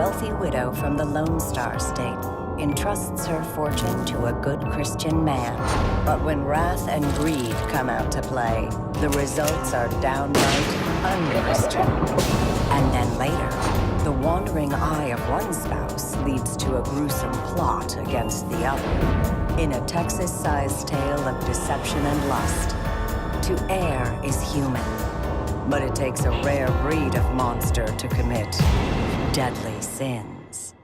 wealthy widow from the Lone Star State entrusts her fortune to a good Christian man. But when wrath and greed come out to play, the results are downright unchristian. And then later, the wandering eye of one spouse leads to a gruesome plot against the other. In a Texas-sized tale of deception and lust, to err is human, but it takes a rare breed of monster to commit deadly sins.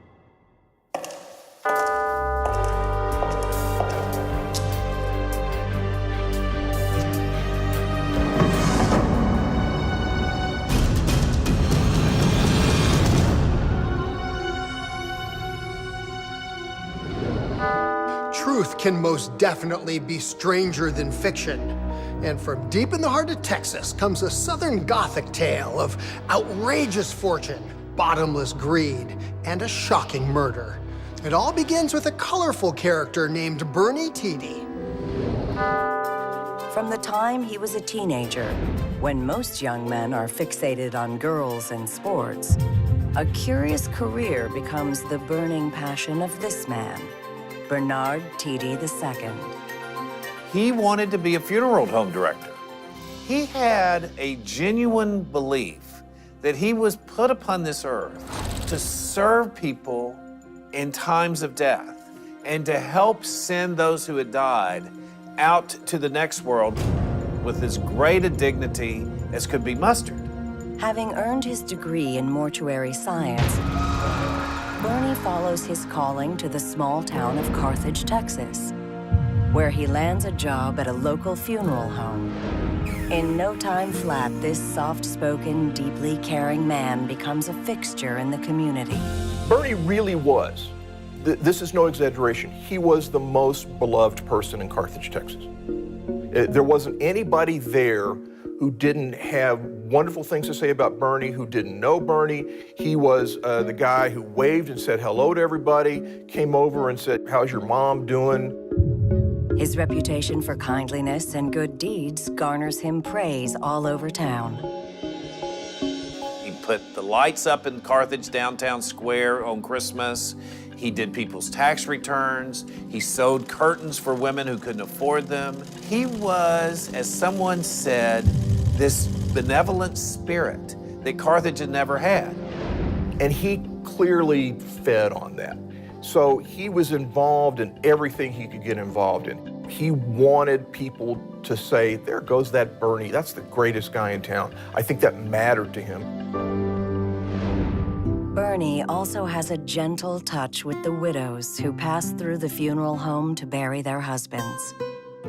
Truth can most definitely be stranger than fiction. And from deep in the heart of Texas comes a Southern Gothic tale of outrageous fortune, bottomless greed, and a shocking murder. It all begins with a colorful character named Bernie Tiede. From the time he was a teenager, when most young men are fixated on girls and sports, a curious career becomes the burning passion of this man, Bernard Tiede II. He wanted to be a funeral home director. He had a genuine belief that he was put upon this earth to serve people in times of death and to help send those who had died out to the next world with as great a dignity as could be mustered. Having earned his degree in mortuary science, Bernie follows his calling to the small town of Carthage, Texas, where he lands a job at a local funeral home. In no time flat, this soft-spoken, deeply caring man becomes a fixture in the community. Bernie really was, this is no exaggeration, he was the most beloved person in Carthage, Texas. There wasn't anybody there who didn't have wonderful things to say about Bernie, who didn't know Bernie. He was the guy who waved and said hello to everybody, came over and said, "How's your mom doing?" His reputation for kindliness and good deeds garners him praise all over town. He put the lights up in Carthage downtown square on Christmas. He did people's tax returns. He sewed curtains for women who couldn't afford them. He was, as someone said, this benevolent spirit that Carthage had never had. And he clearly fed on that. So he was involved in everything he could get involved in. He wanted people to say, there goes that Bernie, that's the greatest guy in town. I think that mattered to him. Bernie also has a gentle touch with the widows who pass through the funeral home to bury their husbands.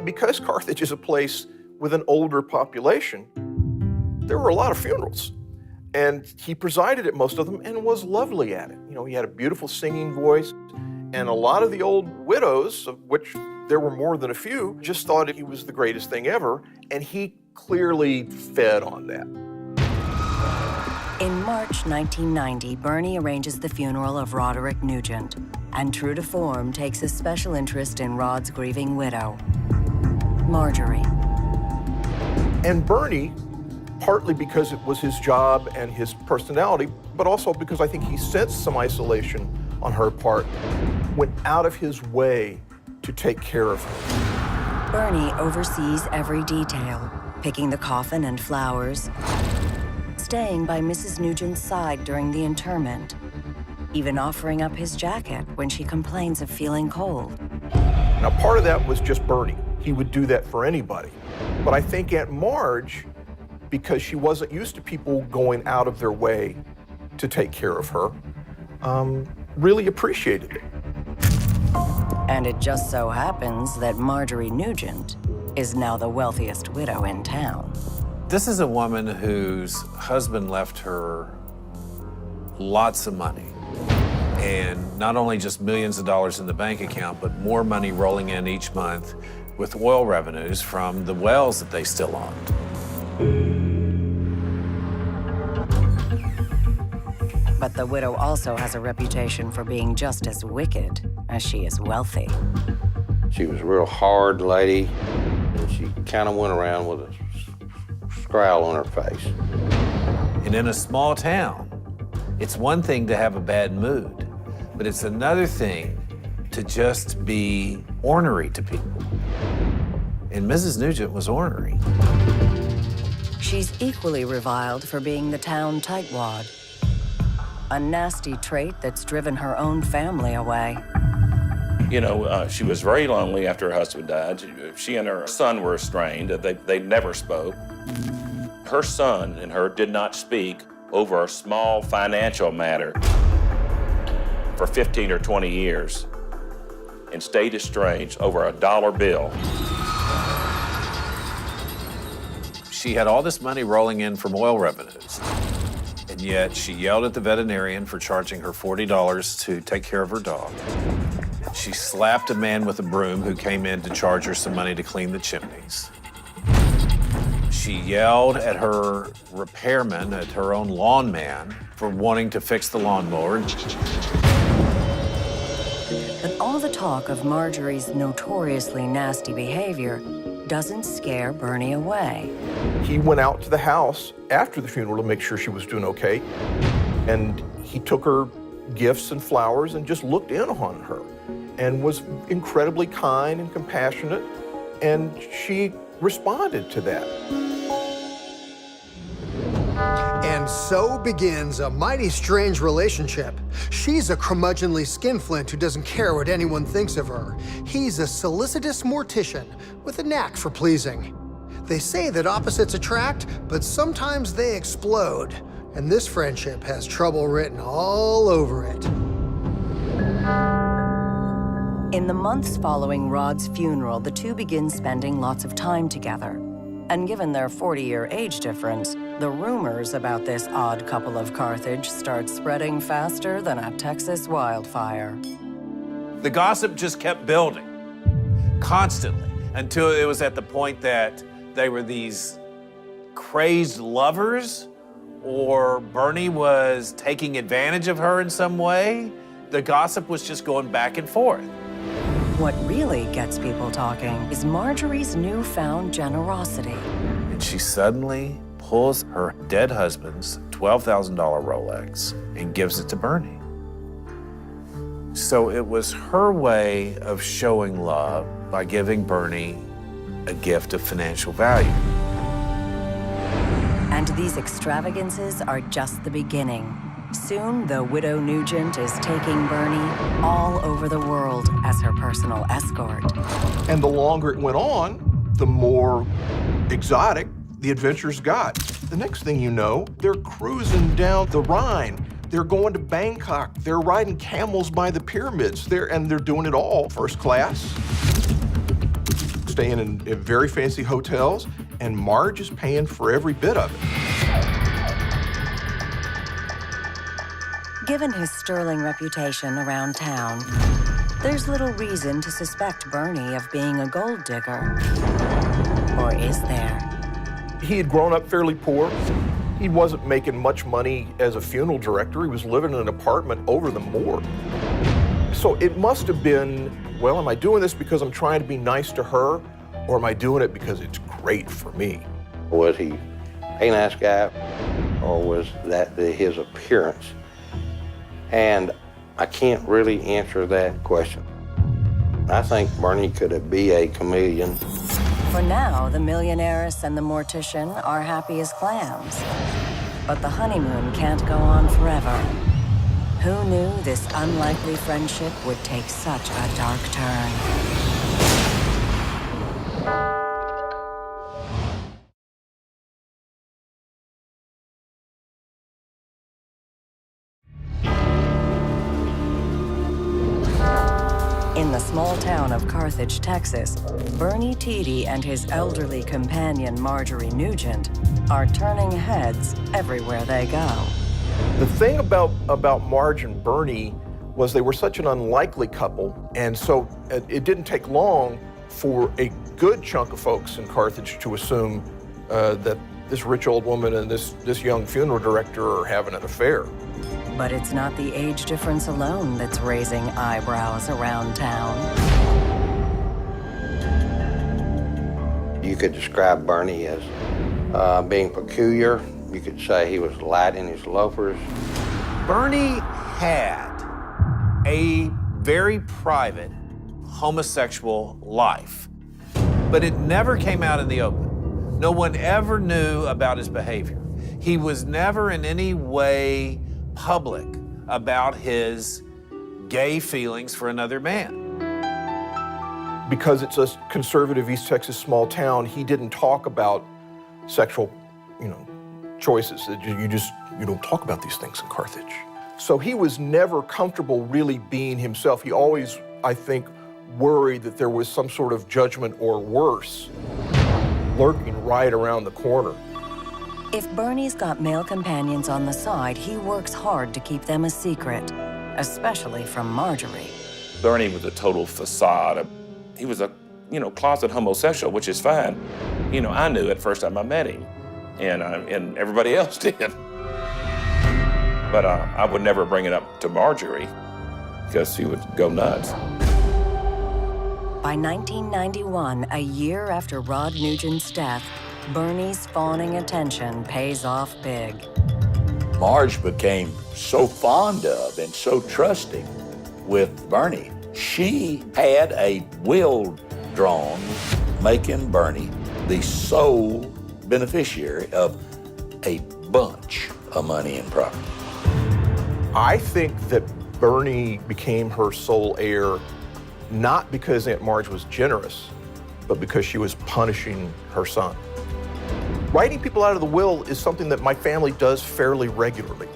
Because Carthage is a place with an older population, there were a lot of funerals. And he presided at most of them and was lovely at it. You know, he had a beautiful singing voice, and a lot of the old widows, of which there were more than a few, just thought he was the greatest thing ever, and he clearly fed on that. In March 1990, Bernie arranges the funeral of Roderick Nugent, and true to form, takes a special interest in Rod's grieving widow, Marjorie. And Bernie, partly because it was his job and his personality, but also because I think he sensed some isolation on her part, went out of his way to take care of her. Bernie oversees every detail, picking the coffin and flowers, staying by Mrs. Nugent's side during the interment, even offering up his jacket when she complains of feeling cold. Now, part of that was just Bernie. He would do that for anybody. But I think Aunt Marge, because she wasn't used to people going out of their way to take care of her, really appreciated it. And it just so happens that Marjorie Nugent is now the wealthiest widow in town. This is a woman whose husband left her lots of money. And not only just millions of dollars in the bank account, but more money rolling in each month with oil revenues from the wells that they still owned. But the widow also has a reputation for being just as wicked as she is wealthy. She was a real hard lady, and she kind of went around with a scowl on her face. And in a small town, It's one thing to have a bad mood, but it's another thing to just be ornery to people. And Mrs. Nugent was ornery. She's equally reviled for being the town tightwad, a nasty trait that's driven her own family away. You know, she was very lonely after her husband died. She and her son were estranged. They never spoke. Her son and her did not speak over a small financial matter for 15 or 20 years and stayed estranged over a dollar bill. She had all this money rolling in from oil revenues, and yet she yelled at the veterinarian for charging her $40 to take care of her dog. She slapped a man with a broom who came in to charge her some money to clean the chimneys. She yelled at her repairman, at her own lawn man, for wanting to fix the lawnmower. But all the talk of Marjorie's notoriously nasty behavior doesn't scare Bernie away. He went out to the house after the funeral to make sure she was doing okay, and he took her gifts and flowers and just looked in on her and was incredibly kind and compassionate, and she responded to that. And so begins a mighty strange relationship. She's a curmudgeonly skinflint who doesn't care what anyone thinks of her. He's a solicitous mortician with a knack for pleasing. They say that opposites attract, but sometimes they explode. And this friendship has trouble written all over it. In the months following Rod's funeral, the two begin spending lots of time together. And given their 40-year age difference, the rumors about this odd couple of Carthage start spreading faster than a Texas wildfire. The gossip just kept building, constantly, until it was at the point that they were these crazed lovers, or Bernie was taking advantage of her in some way. The gossip was just going back and forth. What really gets people talking is Marjorie's newfound generosity. And she suddenly pulls her dead husband's $12,000 Rolex and gives it to Bernie. So it was her way of showing love by giving Bernie a gift of financial value. And these extravagances are just the beginning. Soon, the widow Nugent is taking Bernie all over the world as her personal escort. And the longer it went on, the more exotic the adventures got. The next thing you know, they're cruising down the Rhine. They're going to Bangkok. They're riding camels by the pyramids. They're doing it all first class, staying in very fancy hotels, and Marge is paying for every bit of it. Given his sterling reputation around town, there's little reason to suspect Bernie of being a gold digger. Or is there? He had grown up fairly poor. He wasn't making much money as a funeral director. He was living in an apartment over the morgue. So it must have been, well, am I doing this because I'm trying to be nice to her, or am I doing it because it's great for me? Was he a nice guy, or was that his appearance? And I can't really answer that question. I think Bernie could be a chameleon. For now, the millionairess and the mortician are happy as clams. But the honeymoon can't go on forever. Who knew this unlikely friendship would take such a dark turn? In the small town of Carthage, Texas, Bernie Tiede and his elderly companion Marjorie Nugent are turning heads everywhere they go. The thing about Marge and Bernie was they were such an unlikely couple, and so it didn't take long for a good chunk of folks in Carthage to assume that this rich old woman and this young funeral director are having an affair. But it's not the age difference alone that's raising eyebrows around town. You could describe Bernie as being peculiar. You could say he was light in his loafers. Bernie had a very private homosexual life, but it never came out in the open. No one ever knew about his behavior. He was never in any way public about his gay feelings for another man. Because it's a conservative East Texas small town, he didn't talk about sexual, choices. You don't talk about these things in Carthage. So he was never comfortable really being himself. He always, I think, worried that there was some sort of judgment or worse lurking right around the corner. If Bernie's got male companions on the side, he works hard to keep them a secret, especially from Marjorie. Bernie was a total facade. He was a, closet homosexual, which is fine. I knew it first time I met him, and everybody else did. But I would never bring it up to Marjorie because she would go nuts. By 1991, a year after Rod Nugent's death, Bernie's fawning attention pays off big. Marge became so fond of and so trusting with Bernie. She had a will drawn, making Bernie the sole beneficiary of a bunch of money and property. I think that Bernie became her sole heir not because Aunt Marge was generous, but because she was punishing her son. Writing people out of the will is something that my family does fairly regularly.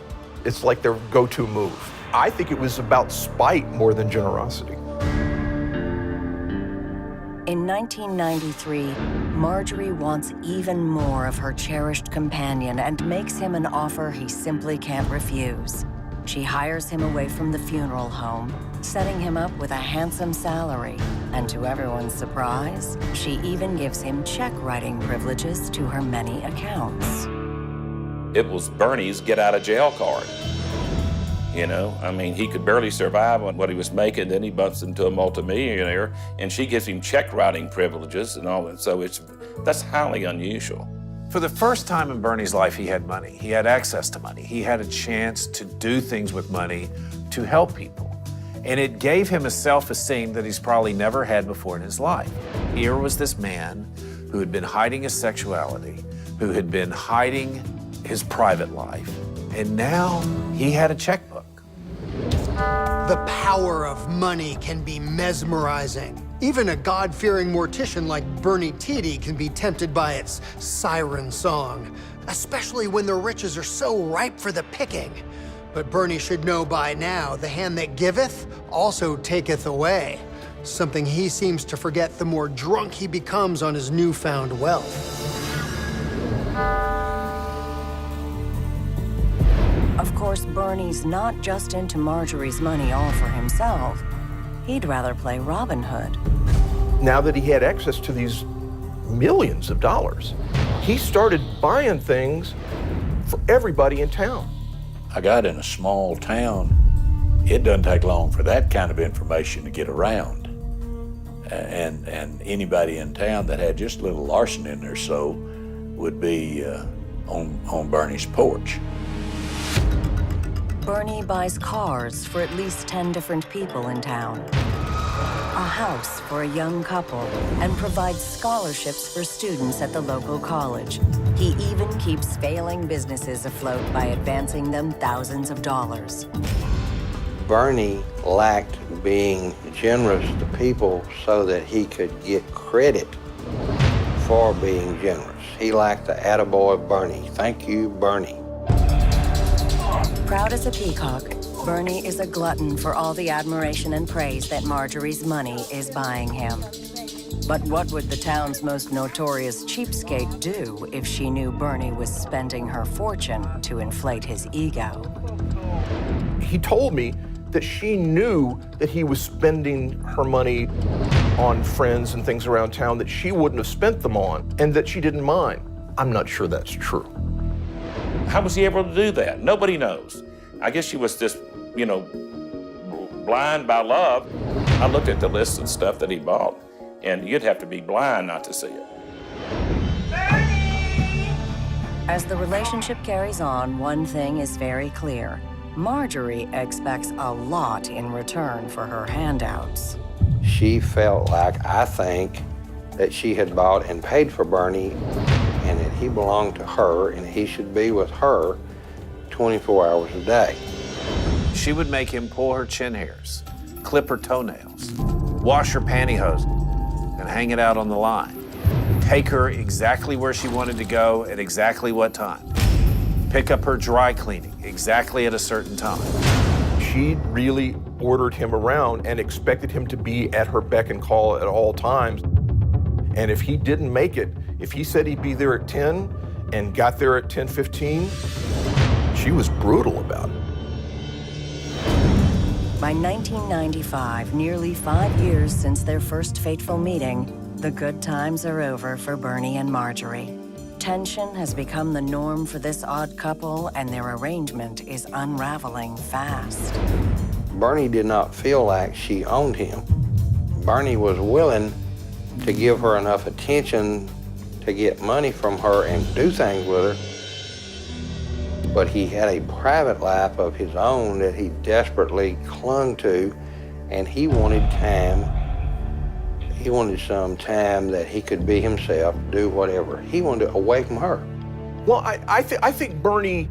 It's like their go-to move. I think it was about spite more than generosity. In 1993, Marjorie wants even more of her cherished companion and makes him an offer he simply can't refuse. She hires him away from the funeral home, setting him up with a handsome salary. And to everyone's surprise, she even gives him check writing privileges to her many accounts. It was Bernie's get-out-of-jail card. He could barely survive on what he was making, then he bumps into a multimillionaire, and she gives him check writing privileges and all that, so that's highly unusual. For the first time in Bernie's life, he had money. He had access to money. He had a chance to do things with money to help people. And it gave him a self-esteem that he's probably never had before in his life. Here was this man who had been hiding his sexuality, who had been hiding his private life, and now he had a checkbook. The power of money can be mesmerizing. Even a God-fearing mortician like Bernie Tiede can be tempted by its siren song, especially when the riches are so ripe for the picking. But Bernie should know by now, the hand that giveth also taketh away, something he seems to forget the more drunk he becomes on his newfound wealth. Of course, Bernie's not just into Marjorie's money all for himself. He'd rather play Robin Hood. Now that he had access to these millions of dollars, he started buying things for everybody in town. I got in a small town. It doesn't take long for that kind of information to get around. And anybody in town that had just a little larceny in their soul would be on Bernie's porch. Bernie buys cars for at least 10 different people in town, a house for a young couple, and provides scholarships for students at the local college. He even keeps failing businesses afloat by advancing them thousands of dollars. Bernie lacked being generous to people so that he could get credit for being generous. He lacked the attaboy Bernie. Thank you, Bernie. Proud as a peacock, Bernie is a glutton for all the admiration and praise that Marjorie's money is buying him. But what would the town's most notorious cheapskate do if she knew Bernie was spending her fortune to inflate his ego? He told me that she knew that he was spending her money on friends and things around town that she wouldn't have spent them on, and that she didn't mind. I'm not sure that's true. How was he able to do that? Nobody knows. I guess she was just, blind by love. I looked at the list of stuff that he bought, and you'd have to be blind not to see it. As the relationship carries on, one thing is very clear. Marjorie expects a lot in return for her handouts. She felt like, I think, that she had bought and paid for Bernie and that he belonged to her and he should be with her 24 hours a day. She would make him pull her chin hairs, clip her toenails, wash her pantyhose, and hang it out on the line. Take her exactly where she wanted to go at exactly what time. Pick up her dry cleaning exactly at a certain time. She really ordered him around and expected him to be at her beck and call at all times. And if he didn't make it, if he said he'd be there at 10 and got there at 10:15, she was brutal about it. By 1995, nearly 5 years since their first fateful meeting, the good times are over for Bernie and Marjorie. Tension has become the norm for this odd couple, and their arrangement is unraveling fast. Bernie did not feel like she owned him. Bernie was willing to give her enough attention to get money from her and do things with her, but he had a private life of his own that he desperately clung to, and he wanted time. He wanted some time that he could be himself, do whatever. He wanted to away from her. Well, I think Bernie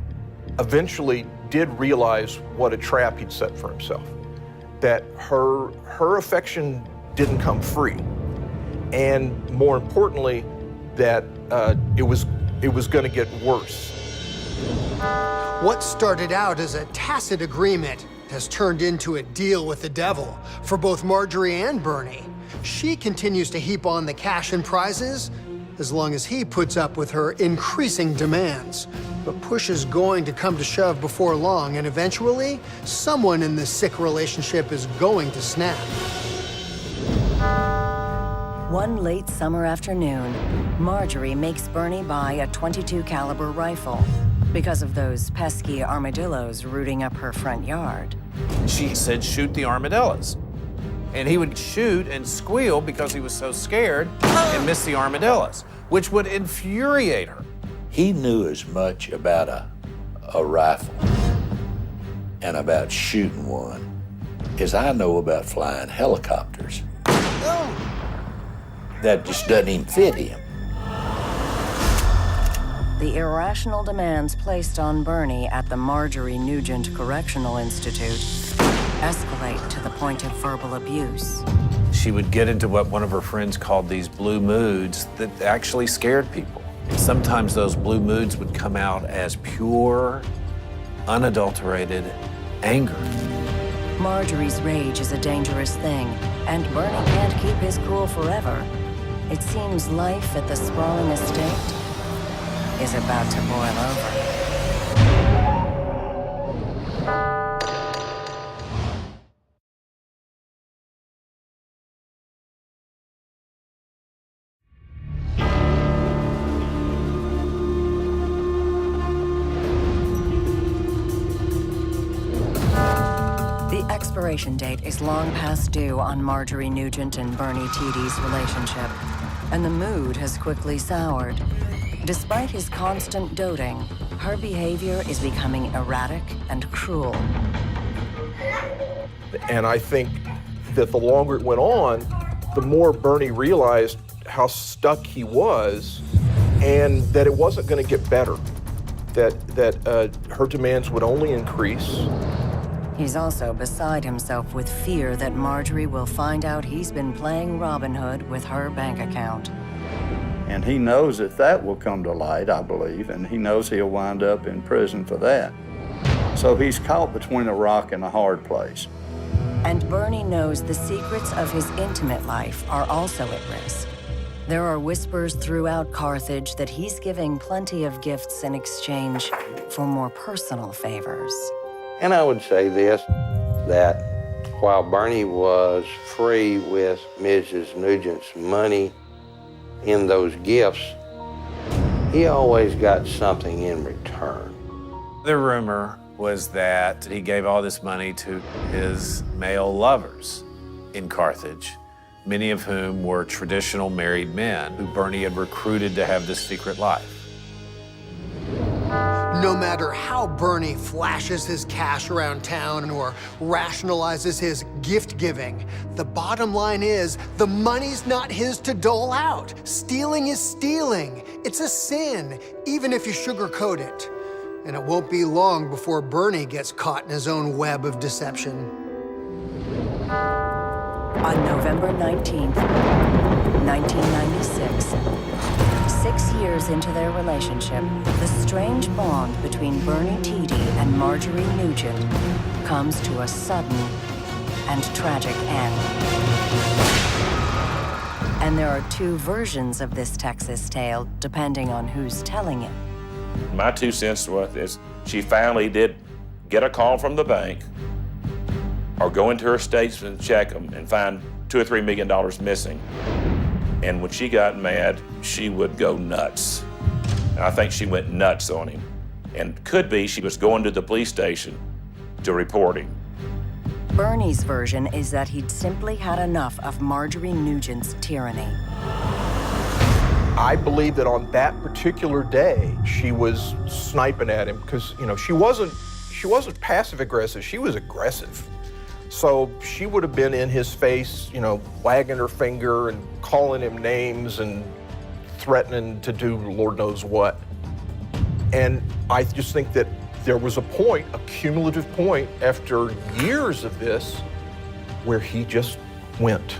eventually did realize what a trap he'd set for himself, that her affection didn't come free, and more importantly, that it was going to get worse. What started out as a tacit agreement has turned into a deal with the devil for both Marjorie and Bernie. She continues to heap on the cash and prizes as long as he puts up with her increasing demands. But push is going to come to shove before long, and eventually, someone in this sick relationship is going to snap. One late summer afternoon, Marjorie makes Bernie buy a .22 caliber rifle because of those pesky armadillos rooting up her front yard. She said, shoot the armadillos. And he would shoot and squeal because he was so scared and miss the armadillos, which would infuriate her. He knew as much about a rifle and about shooting one as I know about flying helicopters. That just doesn't even fit him. The irrational demands placed on Bernie at the Marjorie Nugent Correctional Institute escalate to the point of verbal abuse. She would get into what one of her friends called these blue moods that actually scared people. And sometimes those blue moods would come out as pure, unadulterated anger. Marjorie's rage is a dangerous thing, and Bernie can't keep his cool forever. It seems life at the sprawling estate is about to boil over. The expiration date is long past due on Marjorie Nugent and Bernie Tiede's relationship, and the mood has quickly soured. Despite his constant doting, her behavior is becoming erratic and cruel. And I think that the longer it went on, the more Bernie realized how stuck he was and that it wasn't going to get better, that her demands would only increase. He's also beside himself with fear that Marjorie will find out he's been playing Robin Hood with her bank account. And he knows that that will come to light, I believe, and he knows he'll wind up in prison for that. So he's caught between a rock and a hard place. And Bernie knows the secrets of his intimate life are also at risk. There are whispers throughout Carthage that he's giving plenty of gifts in exchange for more personal favors. And I would say this, that while Bernie was free with Mrs. Nugent's money in those gifts, he always got something in return. The rumor was that he gave all this money to his male lovers in Carthage, many of whom were traditional married men who Bernie had recruited to have this secret life. No matter how Bernie flashes his cash around town or rationalizes his gift giving, the bottom line is the money's not his to dole out. Stealing is stealing. It's a sin, even if you sugarcoat it. And it won't be long before Bernie gets caught in his own web of deception. On November 19th, 1996, 6 years into their relationship, the strange bond between Bernie Tiede and Marjorie Nugent comes to a sudden and tragic end. And there are two versions of this Texas tale, depending on who's telling it. My 2 cents worth is she finally did get a call from the bank or go into her statements and check them and find $2 or $3 million missing. And when she got mad, she would go nuts. And I think she went nuts on him. And could be she was going to the police station to report him. Bernie's version is that he'd simply had enough of Marjorie Nugent's tyranny. I believe that on that particular day, she was sniping at him because, you know, she wasn't passive aggressive, she was aggressive. So she would have been in his face, you know, wagging her finger and calling him names and threatening to do Lord knows what. And I just think that there was a point, a cumulative point after years of this where he just went.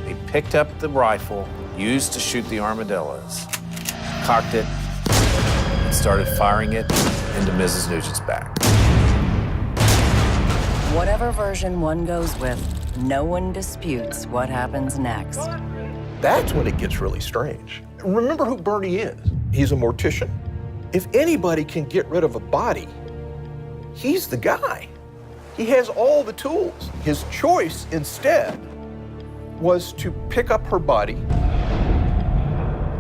He picked up the rifle used to shoot the armadillos, cocked it, and started firing it into Mrs. Nugent's back. Whatever version one goes with, no one disputes what happens next. That's when it gets really strange. Remember who Bernie is. He's a mortician. If anybody can get rid of a body, he's the guy. He has all the tools. His choice instead was to pick up her body,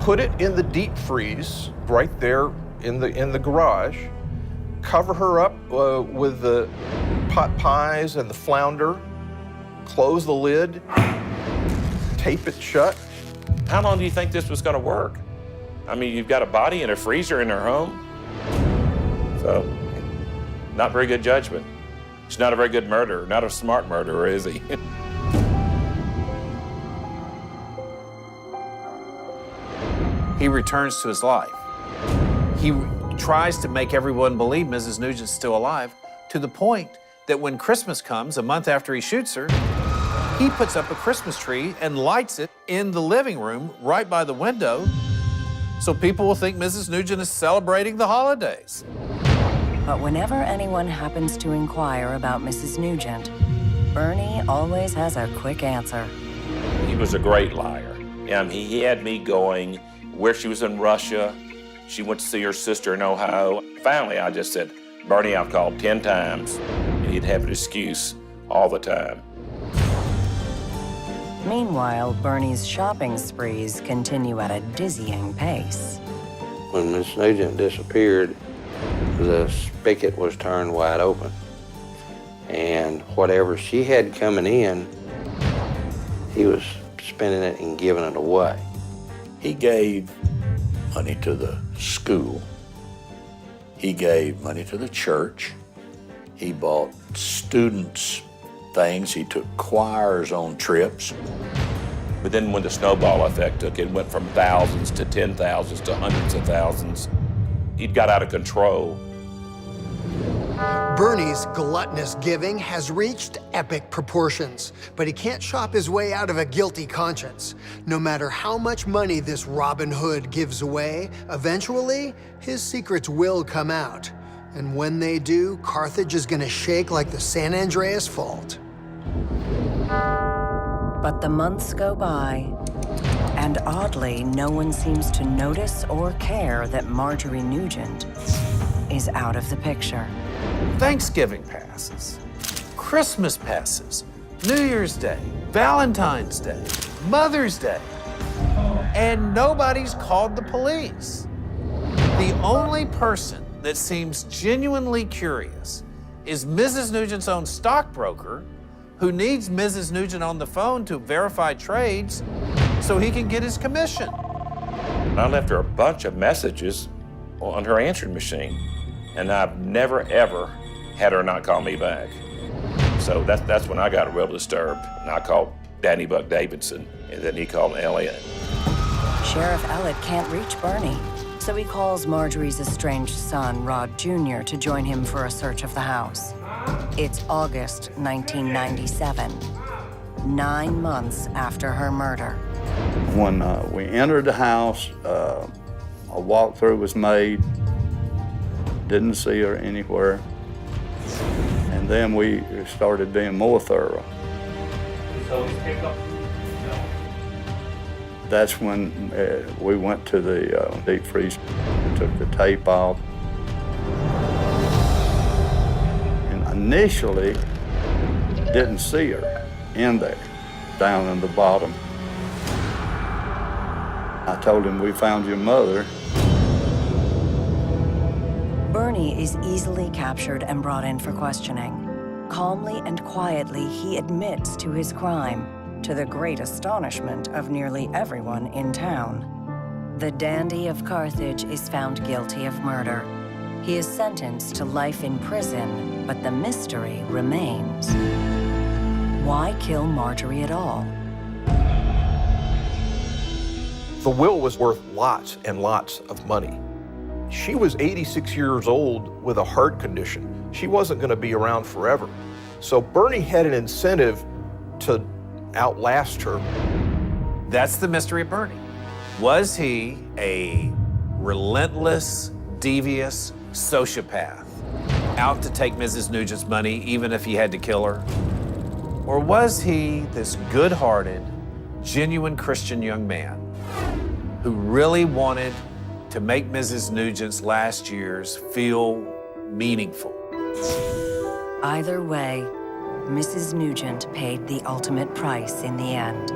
put it in the deep freeze right there in the garage, cover her up with the pot pies and the flounder, close the lid, tape it shut. How long do you think this was going to work? I mean, you've got a body in a freezer in her home. So, not very good judgment. He's not a very good murderer, not a smart murderer, is he? He returns to his life. He tries to make everyone believe Mrs. Nugent's still alive, to the point that when Christmas comes, a month after he shoots her, he puts up a Christmas tree and lights it in the living room right by the window so people will think Mrs. Nugent is celebrating the holidays. But whenever anyone happens to inquire about Mrs. Nugent, Bernie always has a quick answer. He was a great liar. He had me going where she was in Russia. She went to see her sister in Ohio. Finally, I just said, Bernie, I've called 10 times. And he'd have an excuse all the time. Meanwhile, Bernie's shopping sprees continue at a dizzying pace. When Miss Nugent disappeared, the spigot was turned wide open. And whatever she had coming in, he was spending it and giving it away. He gave money to the school. He gave money to the church. He bought students things. He took choirs on trips. But then when the snowball effect took, it went from thousands to 10,000s to hundreds of thousands. He'd got out of control. Bernie's gluttonous giving has reached epic proportions, but he can't shop his way out of a guilty conscience. No matter how much money this Robin Hood gives away, eventually his secrets will come out. And when they do, Carthage is gonna shake like the San Andreas Fault. But the months go by, and oddly, no one seems to notice or care that Marjorie Nugent is out of the picture. Thanksgiving passes, Christmas passes, New Year's Day, Valentine's Day, Mother's Day, and nobody's called the police. The only person that seems genuinely curious is Mrs. Nugent's own stockbroker, who needs Mrs. Nugent on the phone to verify trades so he can get his commission. I left her a bunch of messages on her answering machine, and I've never, ever had her not call me back. So that's when I got real disturbed, and I called Danny Buck Davidson, and then he called Elliot. Sheriff Ellett can't reach Bernie, so he calls Marjorie's estranged son, Rod Jr., to join him for a search of the house. It's August 1997, 9 months after her murder. When we entered the house, a walkthrough was made. Didn't see her anywhere. And then we started being more thorough. So we pick up. That's when we went to the deep freeze, took the tape off. And initially, didn't see her in there, down in the bottom. I told him, we found your mother. Bernie is easily captured and brought in for questioning. Calmly and quietly, he admits to his crime, to the great astonishment of nearly everyone in town. The dandy of Carthage is found guilty of murder. He is sentenced to life in prison, but the mystery remains. Why kill Marjorie at all? The will was worth lots and lots of money. She was 86 years old with a heart condition. She wasn't going to be around forever. So Bernie had an incentive to outlast her. That's the mystery of Bernie. Was he a relentless, devious sociopath out to take Mrs. Nugent's money even if he had to kill her? Or was he this good-hearted, genuine Christian young man who really wanted to make Mrs. Nugent's last years feel meaningful? Either way, Mrs. Nugent paid the ultimate price in the end.